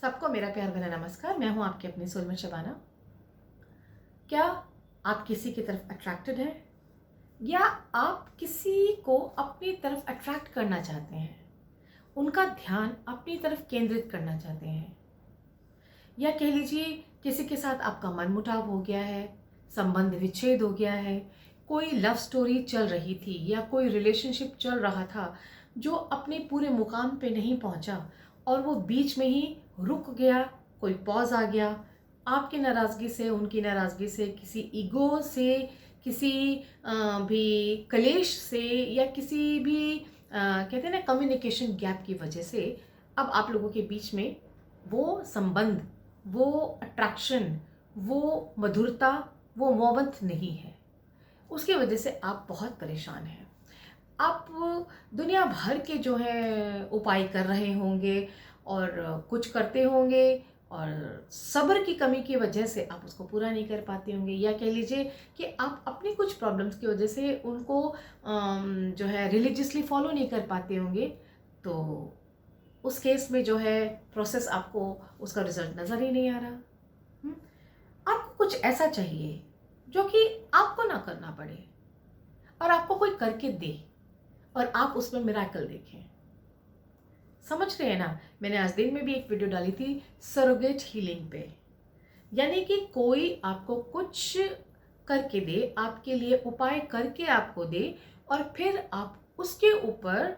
सबको मेरा प्यार भरा नमस्कार। मैं हूं आपकी अपनी सोलमन शबाना। क्या आप किसी की तरफ अट्रैक्टेड हैं या आप किसी को अपनी तरफ अट्रैक्ट करना चाहते हैं, उनका ध्यान अपनी तरफ केंद्रित करना चाहते हैं, या कह लीजिए किसी के साथ आपका मनमुटाव हो गया है, संबंध विच्छेद हो गया है, कोई लव स्टोरी चल रही थी या कोई रिलेशनशिप चल रहा था जो अपने पूरे मुकाम पे नहीं पहुंचा और वो बीच में ही रुक गया, कोई पॉज आ गया, आपकी नाराज़गी से, उनकी नाराज़गी से, किसी ईगो से, किसी भी कलेश से, या किसी भी कहते हैं ना कम्युनिकेशन गैप की वजह से अब आप लोगों के बीच में वो संबंध, वो अट्रैक्शन, वो मधुरता, वो मोहब्बत नहीं है। उसकी वजह से आप बहुत परेशान हैं। आप दुनिया भर के जो है उपाय कर रहे होंगे और कुछ करते होंगे, और सब्र की कमी की वजह से आप उसको पूरा नहीं कर पाते होंगे, या कह लीजिए कि आप अपनी कुछ प्रॉब्लम्स की वजह से उनको जो है रिलीजियसली फॉलो नहीं कर पाते होंगे। तो उस केस में जो है प्रोसेस आपको उसका रिजल्ट नज़र ही नहीं आ रहा। हम्म? आपको कुछ ऐसा चाहिए जो कि आपको ना करना पड़े और आपको कोई करके दे और आप उसमें मिराकल देखें। समझ रहे हैं ना? मैंने आज दिन में भी एक वीडियो डाली थी सरोगेट हीलिंग पे, यानी कि कोई आपको कुछ करके दे, आपके लिए उपाय करके आपको दे, और फिर आप उसके ऊपर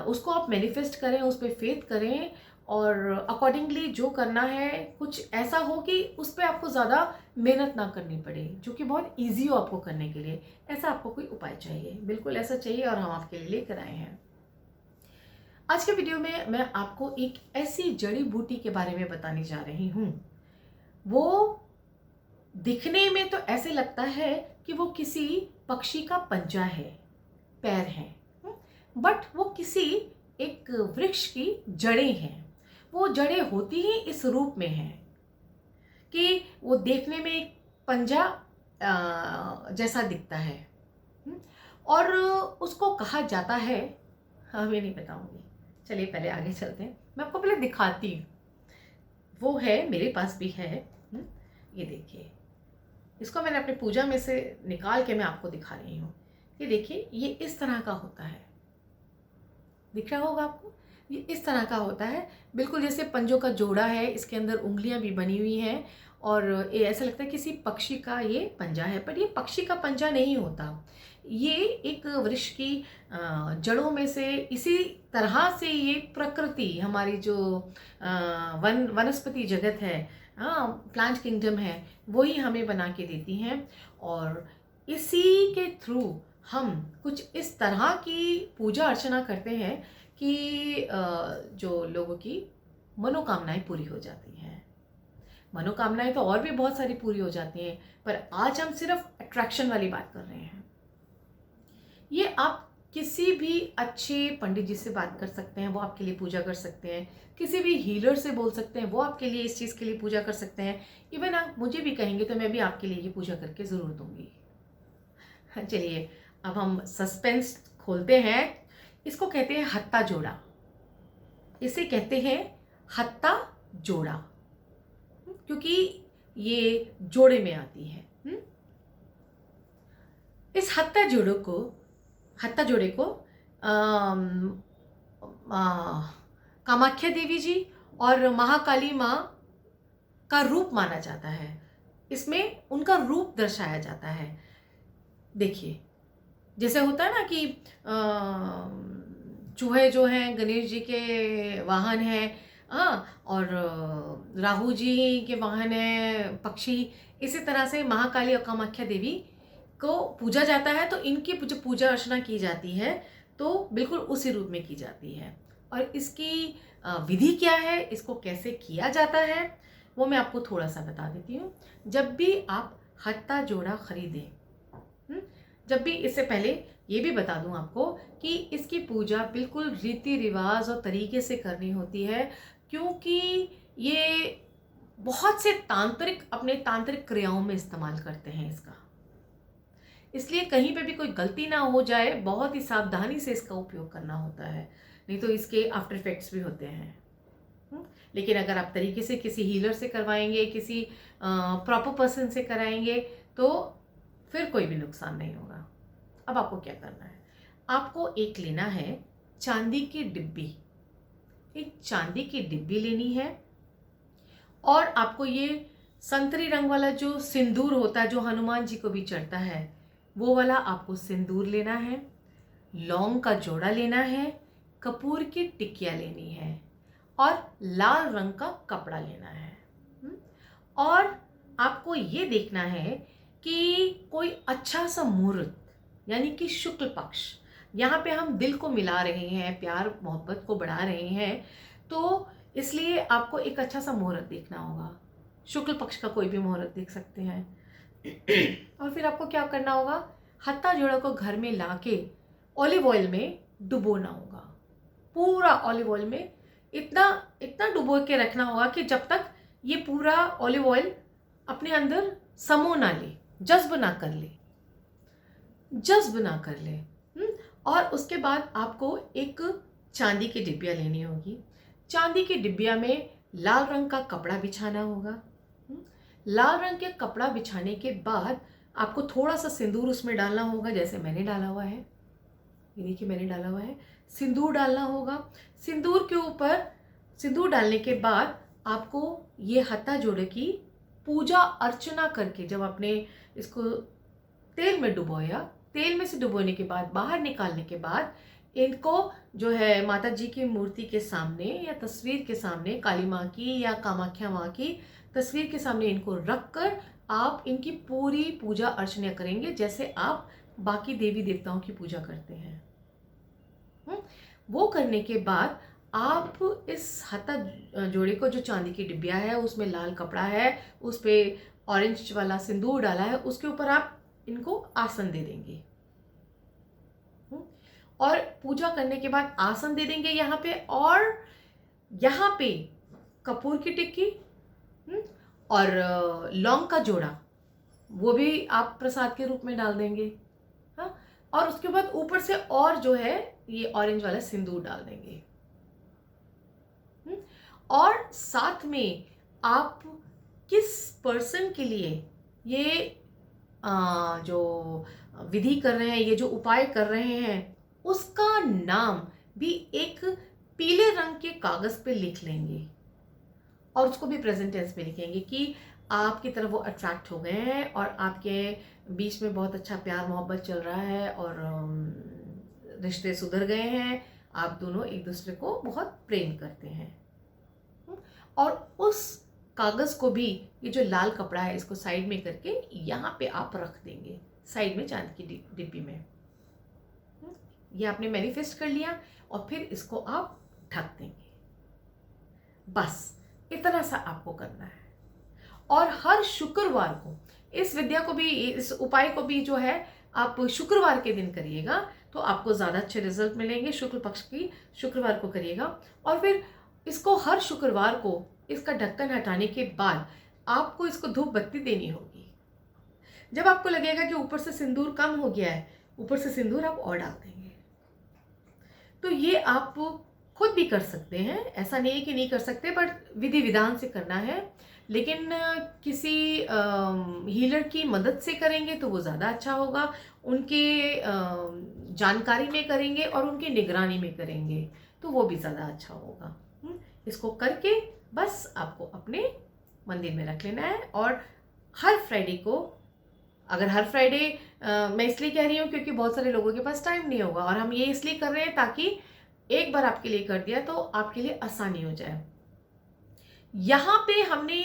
उसको आप मैनिफेस्ट करें, उस पर फेथ करें, और अकॉर्डिंगली जो करना है कुछ ऐसा हो कि उस पर आपको ज़्यादा मेहनत ना करनी पड़े, जो कि बहुत ईजी हो आपको करने के लिए। ऐसा आपको कोई उपाय चाहिए, बिल्कुल ऐसा चाहिए, और हम आपके लिए लेकर आए हैं। आज के वीडियो में मैं आपको एक ऐसी जड़ी बूटी के बारे में बताने जा रही हूँ। वो दिखने में तो ऐसे लगता है कि वो किसी पक्षी का पंजा है, पैर हैं, बट वो किसी एक वृक्ष की जड़ें हैं। वो जड़ें होती ही इस रूप में हैं कि वो देखने में एक पंजा जैसा दिखता है, और उसको कहा जाता है, मैं नहीं बताऊंगी, चलिए पहले आगे चलते हैं, मैं आपको पहले दिखाती हूँ। वो है, मेरे पास भी है। ये देखिए, इसको मैंने अपनी पूजा में से निकाल के मैं आपको दिखा रही हूँ। ये देखिए, ये इस तरह का होता है, दिख रहा होगा आपको? ये इस तरह का होता है, बिल्कुल जैसे पंजों का जोड़ा है, इसके अंदर उंगलियां भी बनी हुई हैं, और ये ऐसा लगता है किसी पक्षी का ये पंजा है, पर ये पक्षी का पंजा नहीं होता। ये एक वृक्ष की जड़ों में से, इसी तरह से ये प्रकृति, हमारी जो वनस्पति जगत है, हाँ, प्लांट किंगडम है, वही हमें बना के देती हैं। और इसी के थ्रू हम कुछ इस तरह की पूजा अर्चना करते हैं कि जो लोगों की मनोकामनाएं पूरी हो जाती हैं। मनोकामनाएं तो और भी बहुत सारी पूरी हो जाती हैं, पर आज हम सिर्फ अट्रैक्शन वाली बात कर रहे हैं। ये आप किसी भी अच्छे पंडित जी से बात कर सकते हैं, वो आपके लिए पूजा कर सकते हैं। किसी भी हीलर से बोल सकते हैं, वो आपके लिए इस चीज़ के लिए पूजा कर सकते हैं। इवन आप मुझे भी कहेंगे तो मैं भी आपके लिए ये पूजा करके ज़रूर दूंगी। चलिए, अब हम सस्पेंस खोलते हैं। इसको कहते हैं हत्ता जोड़ा, इसे कहते हैं हत्ता जोड़ा, क्योंकि ये जोड़े में आती है। इस हत्ता जोड़े को कामाख्या देवी जी और महाकाली माँ का रूप माना जाता है। इसमें उनका रूप दर्शाया जाता है। देखिए, जैसे होता है ना कि चूहे जो हैं गणेश जी के वाहन हैं, और राहु जी के वाहन हैं पक्षी। इसी तरह से महाकाली और कामाख्या देवी को पूजा जाता है, तो इनकी जो पूजा अर्चना की जाती है तो बिल्कुल उसी रूप में की जाती है। और इसकी विधि क्या है, इसको कैसे किया जाता है, वो मैं आपको थोड़ा सा बता देती हूँ। जब भी आप हत्ता जोड़ा खरीदें, जब भी, इससे पहले ये भी बता दूं आपको कि इसकी पूजा बिल्कुल रीति रिवाज और तरीके से करनी होती है, क्योंकि ये बहुत से तांत्रिक अपने तांत्रिक क्रियाओं में इस्तेमाल करते हैं इसका। इसलिए कहीं पे भी कोई गलती ना हो जाए, बहुत ही सावधानी से इसका उपयोग करना होता है, नहीं तो इसके आफ्टर इफेक्ट्स भी होते हैं। लेकिन अगर आप तरीके से किसी हीलर से करवाएंगे, किसी प्रॉपर पर्सन से कराएंगे, तो फिर कोई भी नुकसान नहीं होगा। अब आपको क्या करना है, आपको एक लेना है चांदी की डिब्बी, एक चांदी की डिब्बी लेनी है। और आपको ये संतरी रंग वाला जो सिंदूर होता है, जो हनुमान जी को भी चढ़ता है, वो वाला आपको सिंदूर लेना है। लौंग का जोड़ा लेना है, कपूर की टिकिया लेनी है और लाल रंग का कपड़ा लेना है। और आपको ये देखना है कि कोई अच्छा सा मुहूर्त, यानी कि शुक्ल पक्ष, यहाँ पे हम दिल को मिला रहे हैं, प्यार मोहब्बत को बढ़ा रहे हैं, तो इसलिए आपको एक अच्छा सा मुहूर्त देखना होगा। शुक्ल पक्ष का कोई भी मुहूर्त देख सकते हैं। और फिर आपको क्या करना होगा, हत्ता जोड़ा को घर में लाके ऑलिव ऑयल में डुबोना होगा। पूरा ऑलिव ऑयल में इतना इतना डुबो के रखना होगा कि जब तक ये पूरा ऑलिव ऑयल अपने अंदर समो ना ले, जज्ब ना कर ले, जज्ब ना कर ले। और उसके बाद आपको एक चांदी की डिब्बिया लेनी होगी। चांदी की डिब्बिया में लाल रंग का कपड़ा बिछाना होगा। लाल रंग के कपड़ा बिछाने के बाद आपको थोड़ा सा सिंदूर उसमें डालना होगा, जैसे मैंने डाला हुआ है, ये देखिए मैंने डाला हुआ है। सिंदूर डालना होगा। सिंदूर के ऊपर सिंदूर डालने के बाद आपको ये हत्था जोड़े की पूजा अर्चना करके, जब आपने इसको तेल में डुबोया, तेल में से डुबोने के बाद बाहर निकालने के बाद इनको जो है माता जी की मूर्ति के सामने या तस्वीर के सामने, काली माँ की या कामाख्या माँ की तस्वीर के सामने इनको रख कर आप इनकी पूरी पूजा अर्चना करेंगे, जैसे आप बाकी देवी देवताओं की पूजा करते हैं। वो करने के बाद आप इस हत्था जोड़े को, जो चांदी की डिब्बिया है, उसमें लाल कपड़ा है, उस पे ऑरेंज वाला सिंदूर डाला है, उसके ऊपर आप इनको आसन दे देंगे। और पूजा करने के बाद आसन दे देंगे यहाँ पे, और यहाँ पे कपूर की टिक्की और लौंग का जोड़ा, वो भी आप प्रसाद के रूप में डाल देंगे। हाँ, और उसके बाद ऊपर से और जो है ये ऑरेंज वाला सिंदूर डाल देंगे। और साथ में आप किस पर्सन के लिए ये जो विधि कर रहे हैं, ये जो उपाय कर रहे हैं, उसका नाम भी एक पीले रंग के कागज पे लिख लेंगे और उसको भी प्रेजेंट टेंस में लिखेंगे कि आपकी तरफ वो अट्रैक्ट हो गए हैं और आपके बीच में बहुत अच्छा प्यार मोहब्बत चल रहा है और रिश्ते सुधर गए हैं, आप दोनों एक दूसरे को बहुत प्रेम करते हैं। और उस कागज को भी, ये जो लाल कपड़ा है, इसको साइड में करके यहाँ पे आप रख देंगे, साइड में चांद की डिब्बी में। ये आपने मैनिफेस्ट कर लिया और फिर इसको आप ढक देंगे। बस इतना सा आपको करना है। और हर शुक्रवार को इस विद्या को भी, इस उपाय को भी जो है आप शुक्रवार के दिन करिएगा, तो आपको ज़्यादा अच्छे रिजल्ट मिलेंगे। शुक्ल पक्ष की शुक्रवार को करिएगा और फिर इसको हर शुक्रवार को इसका ढक्कन हटाने के बाद आपको इसको धूप बत्ती देनी होगी। जब आपको लगेगा कि ऊपर से सिंदूर कम हो गया है, ऊपर से सिंदूर आप और डाल देंगे। तो ये आप खुद भी कर सकते हैं, ऐसा नहीं है कि नहीं कर सकते, बट विधि विधान से करना है। लेकिन किसी हीलर की मदद से करेंगे तो वो ज़्यादा अच्छा होगा। उनके जानकारी में करेंगे और उनकी निगरानी में करेंगे तो वो भी ज़्यादा अच्छा होगा। इसको करके बस आपको अपने मंदिर में रख लेना है। और हर फ्राइडे को, अगर हर फ्राइडे मैं इसलिए कह रही हूँ क्योंकि बहुत सारे लोगों के पास टाइम नहीं होगा, और हम ये इसलिए कर रहे हैं ताकि एक बार आपके लिए कर दिया तो आपके लिए आसानी हो जाए। यहाँ पे हमने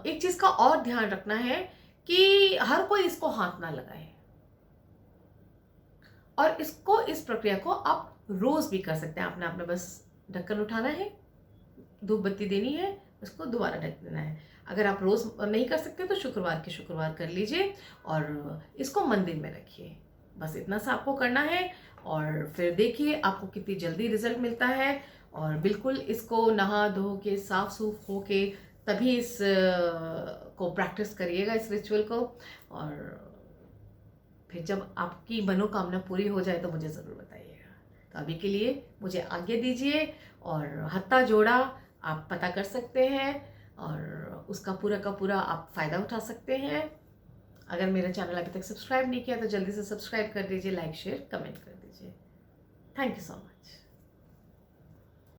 एक चीज़ का और ध्यान रखना है कि हर कोई इसको हाथ ना लगाए, और इसको, इस प्रक्रिया को आप रोज़ भी कर सकते हैं। आपने अपना बस ढक्कन उठाना है, धूप बत्ती देनी है, उसको दोबारा ढक देना है। अगर आप रोज़ नहीं कर सकते तो शुक्रवार के शुक्रवार कर लीजिए और इसको मंदिर में रखिए। बस इतना सा आपको करना है और फिर देखिए आपको कितनी जल्दी रिजल्ट मिलता है। और बिल्कुल इसको नहा धो के साफ सूफ हो के तभी इस को प्रैक्टिस करिएगा, इस रिचुअल को। और फिर जब आपकी मनोकामना पूरी हो जाए तो मुझे ज़रूर बताइएगा। तो अभी के लिए मुझे आज्ञा दीजिए। और हत्ता जोड़ा आप पता कर सकते हैं और उसका पूरा का पूरा आप फ़ायदा उठा सकते हैं। अगर मेरा चैनल अभी तक सब्सक्राइब नहीं किया तो जल्दी से सब्सक्राइब कर दीजिए, लाइक शेयर कमेंट कर दीजिए। Thank you so much.